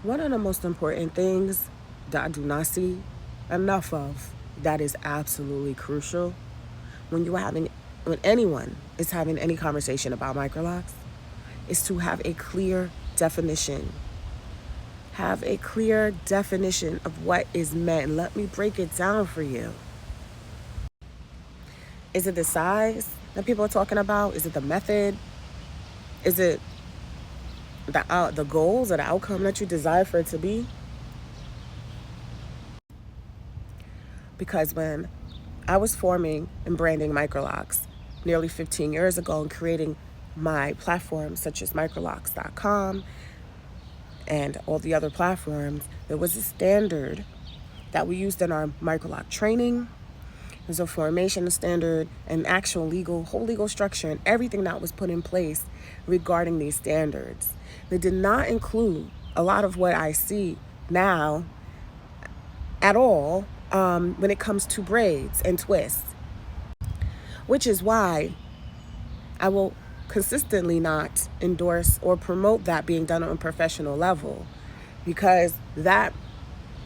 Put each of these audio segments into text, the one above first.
One of the most important things that I do not see enough of, that is absolutely crucial when when anyone is having any conversation about microlocks, is to have a clear definition. Have a clear definition of what is meant. Let me break it down for you. Is it the size that people are talking about? Is it the method? Is it the goals or the outcome that you desire for it to be? Because when I was forming and branding Microlocks nearly 15 years ago and creating my platforms such as Microlocks.com and all the other platforms, there was a standard that we used in our Microlock training. There's a formation standard and actual whole legal structure and everything that was put in place regarding these standards. They did not include a lot of what I see now at all when it comes to braids and twists, which is why I will consistently not endorse or promote that being done on a professional level, because that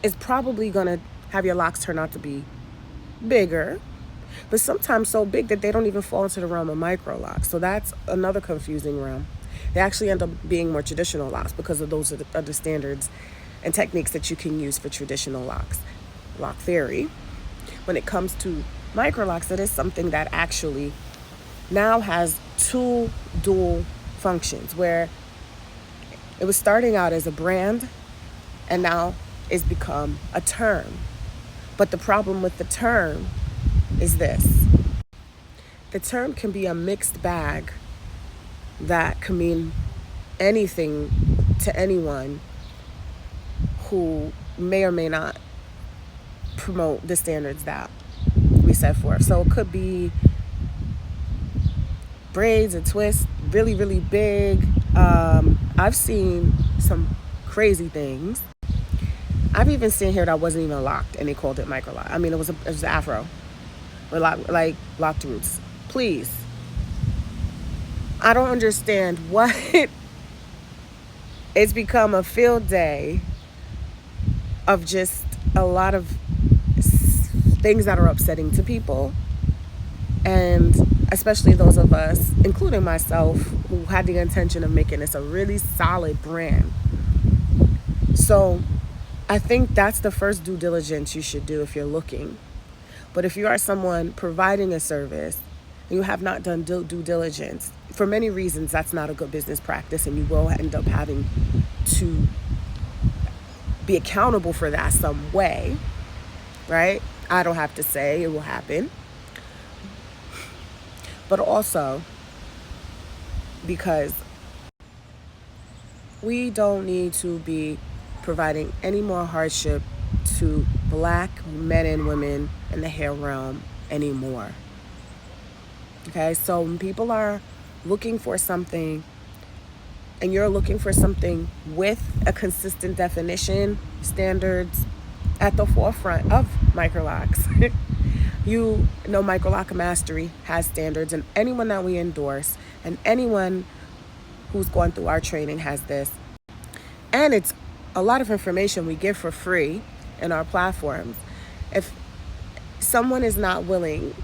is probably going to have your locks turn out to be bigger, but sometimes so big that they don't even fall into the realm of micro locks. So that's another confusing realm. They actually end up being more traditional locks because of those are the standards and techniques that you can use for traditional locks, lock theory. When it comes to micro locks, it is something that actually now has two dual functions, where it was starting out as a brand and now it's become a term. But the problem with the term is this. The term can be a mixed bag that can mean anything to anyone who may or may not promote the standards that we set forth. So it could be braids and twists, really, really big. I've seen some crazy things. I've even seen hair that wasn't even locked and they called it microlock. I mean, it was an afro with locked roots. Please. I don't understand what it's become a field day of just a lot of things that are upsetting to people. And especially those of us, including myself, who had the intention of making this a really solid brand. So I think that's the first due diligence you should do if you're looking. But if you are someone providing a service and you have not done due diligence, for many reasons, that's not a good business practice, and you will end up having to be accountable for that some way, right? I don't have to say, it will happen. But also because we don't need to be providing any more hardship to Black men and women in the hair realm anymore. Okay, so when people are looking for something and you're looking for something with a consistent definition, standards at the forefront of Microlocks, you know Microlock Mastery has standards, and anyone that we endorse and anyone who's going through our training has this. And it's a lot of information we give for free in our platforms. If someone is not willing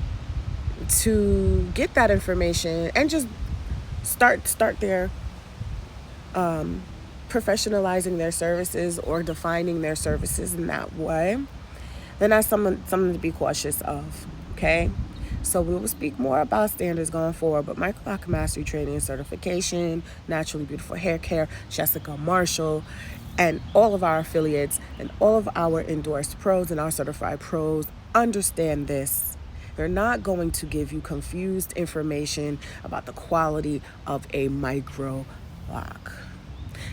to get that information and just start their professionalizing their services or defining their services in that way, then that's something to be cautious of, okay? So we will speak more about standards going forward, but Microlock Mastery Training and Certification, Naturally Beautiful Hair Care, Jessica Marshall, and all of our affiliates and all of our endorsed pros and our certified pros understand this. They're not going to give you confused information about the quality of a micro lock.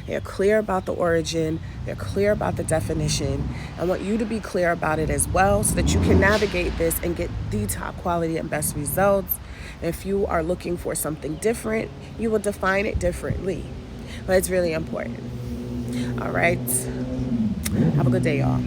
They're clear about the origin. They're clear about the definition. I want you to be clear about it as well so that you can navigate this and get the top quality and best results. If you are looking for something different, you will define it differently. But it's really important. All right. Have a good day, y'all.